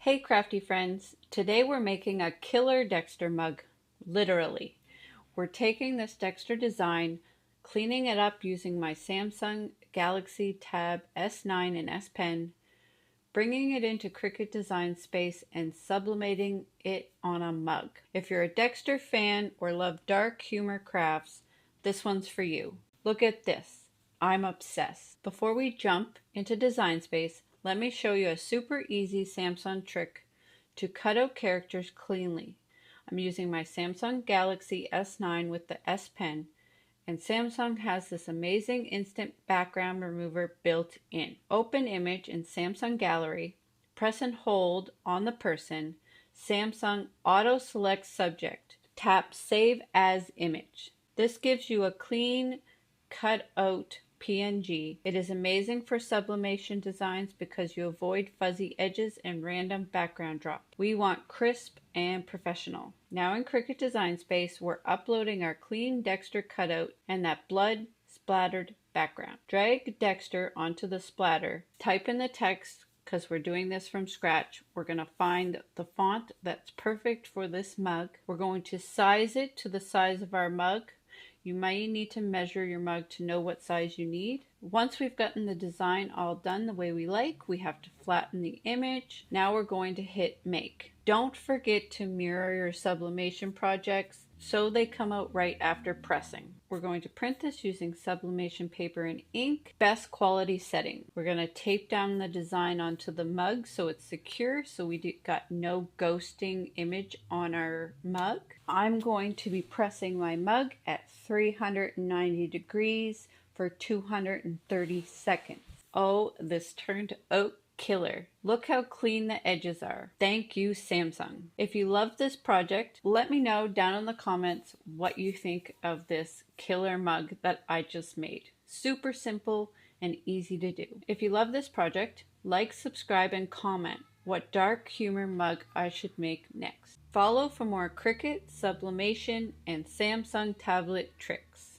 Hey crafty friends, today we're making a killer Dexter mug, literally. We're taking this Dexter design, cleaning it up using my Samsung Galaxy Tab S9 and S Pen, bringing it into Cricut Design Space and sublimating it on a mug. If you're a Dexter fan or love dark humor crafts, this one's for you. Look at this. I'm obsessed. Before we jump into Design Space, let me show you a super easy Samsung trick to cut out characters cleanly. I'm using my Samsung Galaxy S9 with the S Pen, and Samsung has this amazing instant background remover built in. Open image in Samsung Gallery, press and hold on the person, Samsung auto select subject, tap save as image. This gives you a clean cut out PNG. It is amazing for sublimation designs because you avoid fuzzy edges and random background drop. We want crisp and professional. Now in Cricut Design Space, we're uploading our clean Dexter cutout and that blood splattered background. Drag Dexter onto the splatter, type in the text because we're doing this from scratch. We're going to find the font that's perfect for this mug. We're going to size it to the size of our mug. You might need to measure your mug to know what size you need. Once we've gotten the design all done the way we like, we have to flatten the image. Now we're going to hit make. Don't forget to mirror your sublimation projects so they come out right after pressing. We're going to print this using sublimation paper and ink, best quality setting. We're going to tape down the design onto the mug so it's secure, so we got no ghosting image on our mug. I'm going to be pressing my mug at 390 degrees for 230 seconds. Oh, this turned out killer. Look how clean the edges are. Thank you, Samsung. If you love this project, let me know down in the comments what you think of this killer mug that I just made. Super simple and easy to do. If you love this project, like, subscribe, and comment what dark humor mug I should make next. Follow for more Cricut, sublimation, and Samsung tablet tricks.